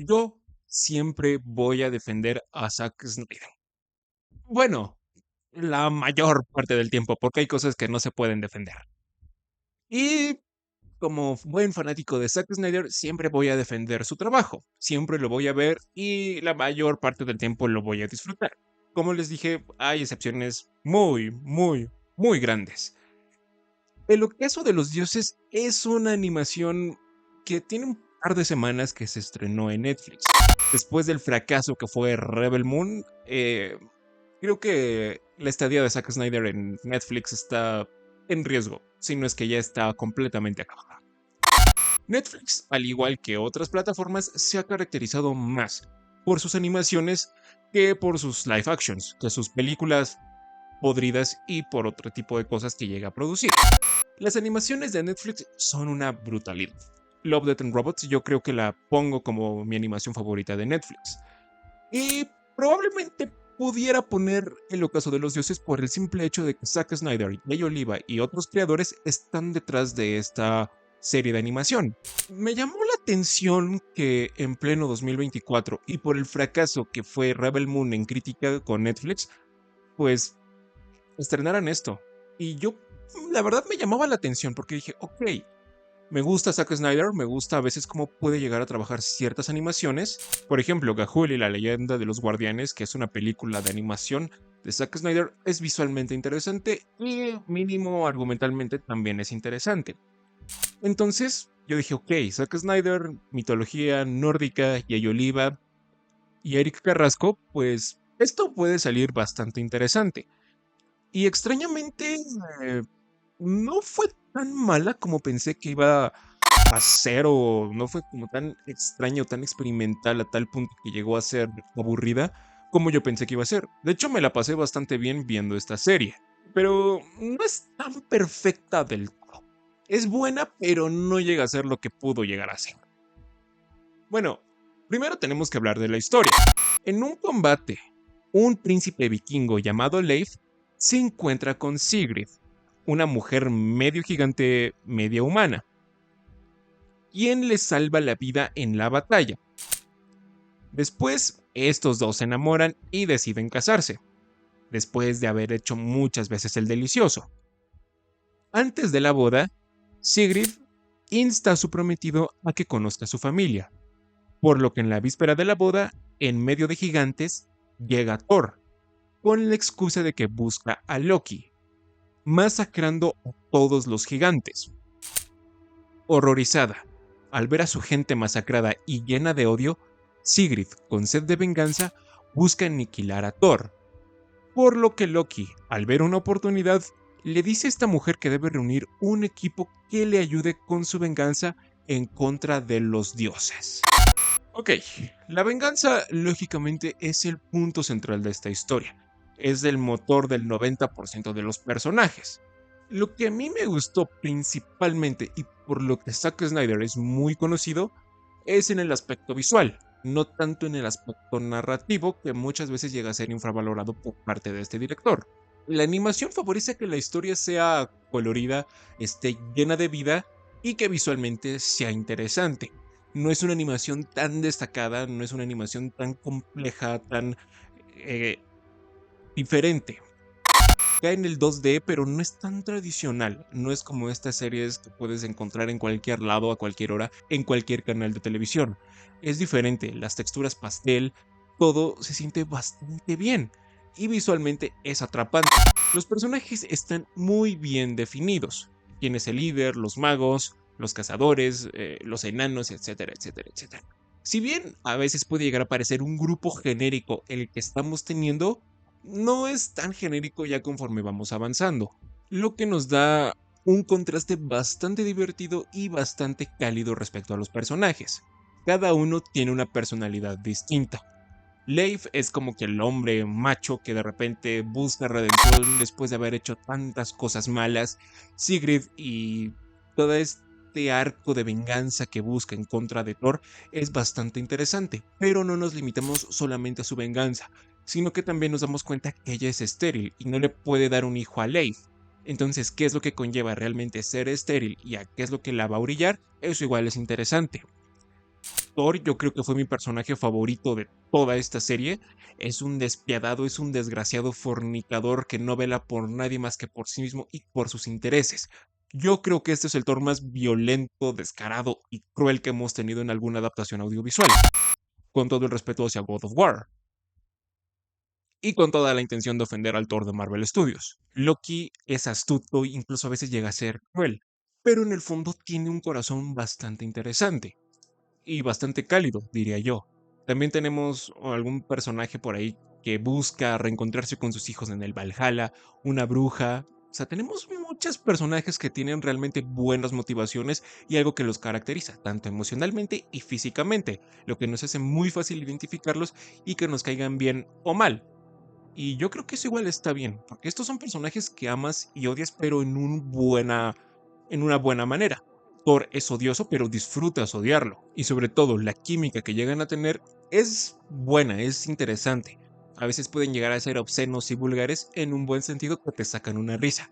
Yo siempre voy a defender a Zack Snyder. Bueno, la mayor parte del tiempo, porque hay cosas que no se pueden defender. Y como buen fanático de Zack Snyder, siempre voy a defender su trabajo. Siempre lo voy a ver y la mayor parte del tiempo lo voy a disfrutar. Como les dije, hay excepciones muy grandes. El ocaso de los dioses es una animación que tiene un par de semanas que se estrenó en Netflix. Después del fracaso que fue Rebel Moon, creo que la estadía de Zack Snyder en Netflix está en riesgo, si no es que ya está completamente acabada. Netflix, al igual que otras plataformas, se ha caracterizado más por sus animaciones que por sus live actions, que sus películas podridas y por otro tipo de cosas que llega a producir. Las animaciones de Netflix son una brutalidad. Love, Death and Robots yo creo que la pongo como mi animación favorita de Netflix. Y probablemente pudiera poner El ocaso de los dioses por el simple hecho de que Zack Snyder, Jay Oliva y otros creadores están detrás de esta serie de animación. Me llamó la atención que en pleno 2024 y por el fracaso que fue Rebel Moon en crítica con Netflix, pues estrenaran esto. Y yo, la verdad, me llamaba la atención porque dije, ok, me gusta Zack Snyder, me gusta a veces cómo puede llegar a trabajar ciertas animaciones. Por ejemplo, Gahul y la leyenda de los guardianes, que es una película de animación de Zack Snyder, es visualmente interesante y mínimo argumentalmente también es interesante. Entonces, yo dije, ok, Zack Snyder, mitología nórdica, y Oliva y Eric Carrasco, pues esto puede salir bastante interesante. Y extrañamente, eh, no fue tan mala como pensé que iba a ser, o no fue como tan extraño, tan experimental a tal punto que llegó a ser aburrida como yo pensé que iba a ser. De hecho, me la pasé bastante bien viendo esta serie, pero no es tan perfecta del todo. Es buena, pero no llega a ser lo que pudo llegar a ser. Bueno, primero tenemos que hablar de la historia. En un combate, un príncipe vikingo llamado Leif se encuentra con Sigrid, una mujer medio gigante, media humana, quien le salva la vida en la batalla. Después, estos dos se enamoran y deciden casarse, después de haber hecho muchas veces el delicioso. Antes de la boda, Sigrid insta a su prometido a que conozca a su familia, por lo que en la víspera de la boda, en medio de gigantes, llega Thor, con la excusa de que busca a Loki, masacrando a todos los gigantes. Horrorizada, al ver a su gente masacrada y llena de odio, Sigrid, con sed de venganza, busca aniquilar a Thor, por lo que Loki, al ver una oportunidad, le dice a esta mujer que debe reunir un equipo que le ayude con su venganza en contra de los dioses. Ok, la venganza lógicamente es el punto central de esta historia. Es el motor del 90% de los personajes. Lo que a mí me gustó principalmente y por lo que Zack Snyder es muy conocido es en el aspecto visual, no tanto en el aspecto narrativo que muchas veces llega a ser infravalorado por parte de este director. La animación favorece que la historia sea colorida, esté llena de vida y que visualmente sea interesante. No es una animación tan destacada, no es una animación tan compleja, tan eh, diferente. Cae en el 2D, pero no es tan tradicional. No es como estas series que puedes encontrar en cualquier lado, a cualquier hora, en cualquier canal de televisión. Es diferente, las texturas pastel, todo se siente bastante bien. Y visualmente es atrapante. Los personajes están muy bien definidos. Quién es el líder, los magos, los cazadores, los enanos, etcétera, etcétera, etcétera. Si bien a veces puede llegar a parecer un grupo genérico el que estamos teniendo, no es tan genérico ya conforme vamos avanzando, lo que nos da un contraste bastante divertido y bastante cálido respecto a los personajes. Cada uno tiene una personalidad distinta. Leif es como que el hombre macho que de repente busca redención después de haber hecho tantas cosas malas. Sigrid y todo este arco de venganza que busca en contra de Thor es bastante interesante, pero no nos limitamos solamente a su venganza, sino que también nos damos cuenta que ella es estéril y no le puede dar un hijo a Leif. Entonces, ¿qué es lo que conlleva realmente ser estéril y a qué es lo que la va a orillar? Eso igual es interesante. Thor, yo creo que fue mi personaje favorito de toda esta serie. Es un despiadado, es un desgraciado fornicador que no vela por nadie más que por sí mismo y por sus intereses. Yo creo que este es el Thor más violento, descarado y cruel que hemos tenido en alguna adaptación audiovisual, con todo el respeto hacia God of War, y con toda la intención de ofender al Thor de Marvel Studios. Loki es astuto e incluso a veces llega a ser cruel, pero en el fondo tiene un corazón bastante interesante y bastante cálido, diría yo. También tenemos algún personaje por ahí que busca reencontrarse con sus hijos en el Valhalla, una bruja. O sea, tenemos muchos personajes que tienen realmente buenas motivaciones y algo que los caracteriza, tanto emocionalmente y físicamente, lo que nos hace muy fácil identificarlos y que nos caigan bien o mal. Y yo creo que eso igual está bien, porque estos son personajes que amas y odias, pero en una buena manera. Thor es odioso, pero disfrutas odiarlo. Y sobre todo, la química que llegan a tener es buena, es interesante. A veces pueden llegar a ser obscenos y vulgares en un buen sentido que te sacan una risa.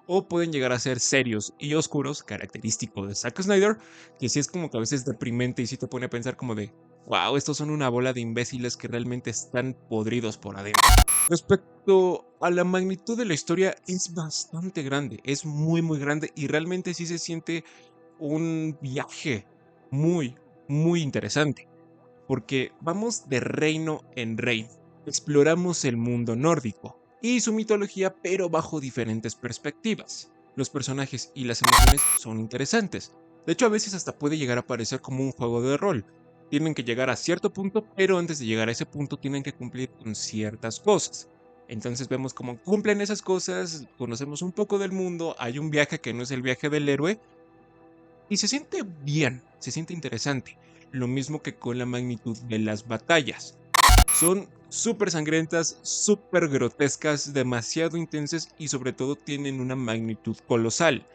O pueden llegar a ser serios y oscuros, característico de Zack Snyder, que sí es como que a veces deprimente y sí te pone a pensar como de, wow, estos son una bola de imbéciles que realmente están podridos por adentro. Respecto a la magnitud de la historia, es bastante grande, es muy grande y realmente sí se siente un viaje muy, muy interesante, porque vamos de reino en reino, exploramos el mundo nórdico y su mitología, pero bajo diferentes perspectivas. Los personajes y las emociones son interesantes. De hecho, a veces hasta puede llegar a parecer como un juego de rol. Tienen que llegar a cierto punto, pero antes de llegar a ese punto tienen que cumplir con ciertas cosas. Entonces vemos cómo cumplen esas cosas, conocemos un poco del mundo, hay un viaje que no es el viaje del héroe, y se siente bien, se siente interesante. Lo mismo que con la magnitud de las batallas. Son súper sangrientas, súper grotescas, demasiado intensas y sobre todo tienen una magnitud colosal.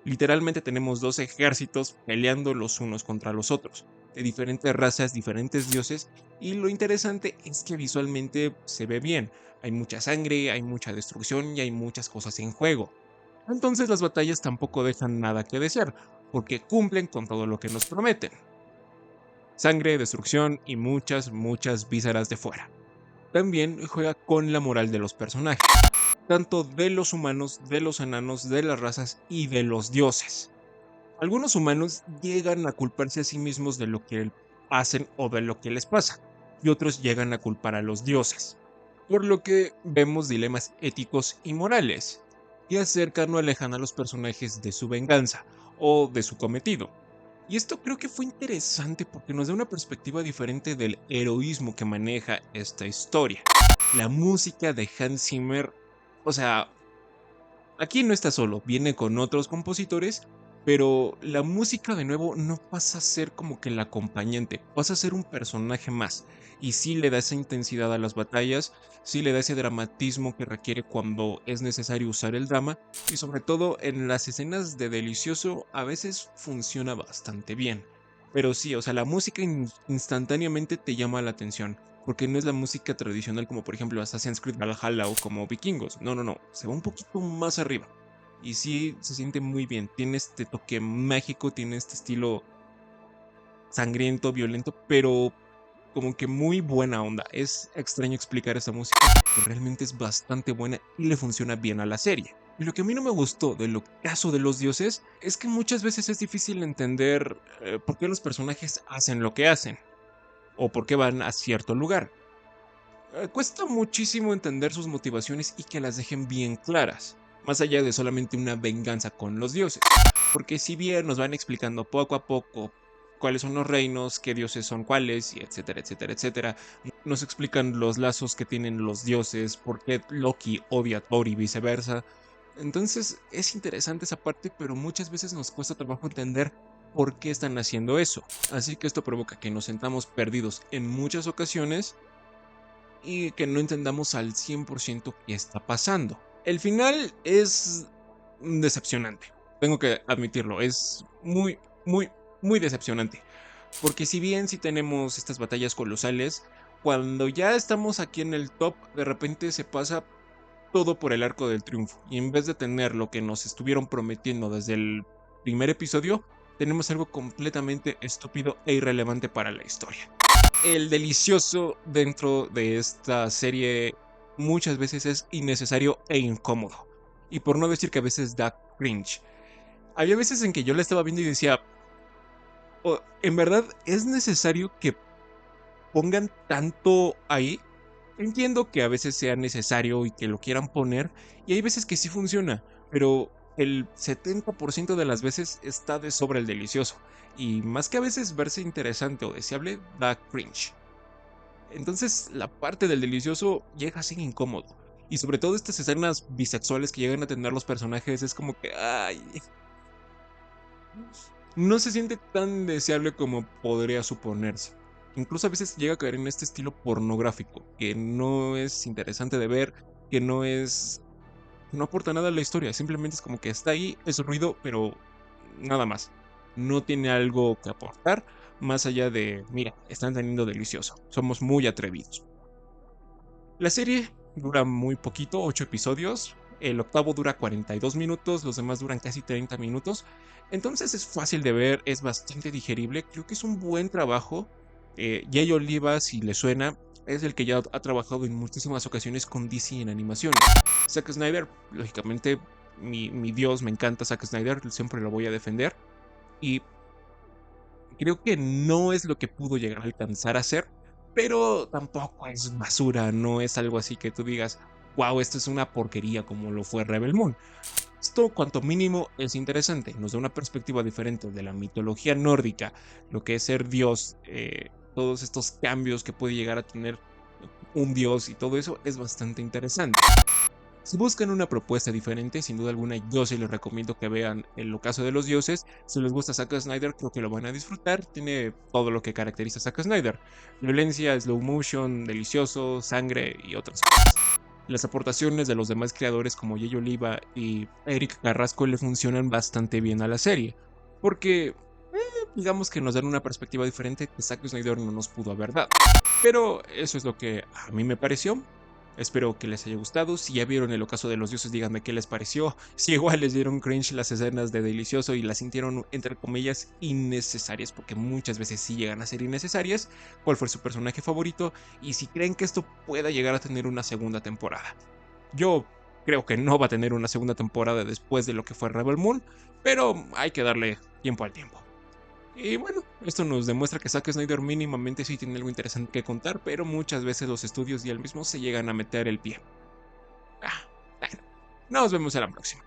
Literalmente tenemos dos ejércitos peleando los unos contra los otros, de diferentes razas, diferentes dioses, y lo interesante es que visualmente se ve bien. Hay mucha sangre, hay mucha destrucción y hay muchas cosas en juego. Entonces las batallas tampoco dejan nada que desear, porque cumplen con todo lo que nos prometen. Sangre, destrucción y muchas vísceras de fuera. También juega con la moral de los personajes, tanto de los humanos, de los enanos, de las razas y de los dioses. Algunos humanos llegan a culparse a sí mismos de lo que hacen o de lo que les pasa, y otros llegan a culpar a los dioses, por lo que vemos dilemas éticos y morales, que acercan o alejan a los personajes de su venganza o de su cometido. Y esto creo que fue interesante porque nos da una perspectiva diferente del heroísmo que maneja esta historia. La música de Hans Zimmer, o sea, aquí no está solo, viene con otros compositores, pero la música de nuevo no pasa a ser como que el acompañante, pasa a ser un personaje más. Y sí le da esa intensidad a las batallas, sí le da ese dramatismo que requiere cuando es necesario usar el drama, y sobre todo en las escenas de delicioso a veces funciona bastante bien. Pero sí, o sea, la música instantáneamente te llama la atención. Porque no es la música tradicional como por ejemplo Assassin's Creed Valhalla o como Vikingos. No, no, no. Se va un poquito más arriba. Y sí, se siente muy bien. Tiene este toque mágico, tiene este estilo sangriento, violento, pero como que muy buena onda. Es extraño explicar esa música, pero realmente es bastante buena y le funciona bien a la serie. Y lo que a mí no me gustó de lo caso de los dioses es que muchas veces es difícil entender por qué los personajes hacen lo que hacen o por qué van a cierto lugar. Cuesta muchísimo entender sus motivaciones y que las dejen bien claras, más allá de solamente una venganza con los dioses. Porque si bien nos van explicando poco a poco cuáles son los reinos, qué dioses son cuáles, y etcétera, etcétera, etcétera, nos explican los lazos que tienen los dioses, por qué Loki odia a Thor y viceversa. Entonces es interesante esa parte, pero muchas veces nos cuesta trabajo entender por qué están haciendo eso. Así que esto provoca que nos sentamos perdidos en muchas ocasiones y que no entendamos al 100% qué está pasando. El final es decepcionante, tengo que admitirlo, es muy decepcionante. Porque si bien si tenemos estas batallas colosales, cuando ya estamos aquí en el top, de repente se pasa todo por el arco del triunfo. Y en vez de tener lo que nos estuvieron prometiendo desde el primer episodio, tenemos algo completamente estúpido e irrelevante para la historia. El delicioso dentro de esta serie muchas veces es innecesario e incómodo. Y por no decir que a veces da cringe. Había veces en que yo la estaba viendo y decía, "Oh, ¿en verdad es necesario que pongan tanto ahí?". Entiendo que a veces sea necesario y que lo quieran poner, y hay veces que sí funciona, pero el 70% de las veces está de sobra el delicioso, y más que a veces verse interesante o deseable, da cringe. Entonces, la parte del delicioso llega a ser incómodo. Y sobre todo estas escenas bisexuales que llegan a tener los personajes, es como que, ay, no se siente tan deseable como podría suponerse. Incluso a veces llega a caer en este estilo pornográfico, que no es interesante de ver, que no aporta nada a la historia, simplemente es como que está ahí, es ruido, pero nada más. No tiene algo que aportar, más allá de, mira, están teniendo delicioso, somos muy atrevidos. La serie dura muy poquito, 8 episodios. El octavo dura 42 minutos, los demás duran casi 30 minutos. Entonces es fácil de ver, es bastante digerible. Creo que es un buen trabajo. Jay Oliva, si le suena, es el que ya ha trabajado en muchísimas ocasiones con DC en animaciones. Zack Snyder, lógicamente, mi Dios, me encanta Zack Snyder, siempre lo voy a defender. Y creo que no es lo que pudo llegar a alcanzar a ser, pero tampoco es basura, no es algo así que tú digas, wow, esto es una porquería como lo fue Rebel Moon. Esto, cuanto mínimo, es interesante, nos da una perspectiva diferente de la mitología nórdica, lo que es ser Dios, todos estos cambios que puede llegar a tener un Dios y todo eso es bastante interesante. Si buscan una propuesta diferente, sin duda alguna yo sí les recomiendo que vean El ocaso de los dioses. Si les gusta Zack Snyder, creo que lo van a disfrutar. Tiene todo lo que caracteriza a Zack Snyder. Violencia, slow motion, delicioso, sangre y otras cosas. Las aportaciones de los demás creadores como Jay Oliva y Eric Carrasco le funcionan bastante bien a la serie. Porque digamos que nos dan una perspectiva diferente que Zack Snyder no nos pudo haber dado. Pero eso es lo que a mí me pareció. Espero que les haya gustado. Si ya vieron El ocaso de los dioses, díganme qué les pareció. Si igual les dieron cringe las escenas de Delicioso y las sintieron, entre comillas, innecesarias, porque muchas veces sí llegan a ser innecesarias. ¿Cuál fue su personaje favorito? Y si creen que esto pueda llegar a tener una segunda temporada. Yo creo que no va a tener una segunda temporada después de lo que fue Rebel Moon, pero hay que darle tiempo al tiempo. Y bueno, esto nos demuestra que Zack Snyder mínimamente sí tiene algo interesante que contar, pero muchas veces los estudios y él mismo se llegan a meter el pie. Ah, bueno, nos vemos en la próxima.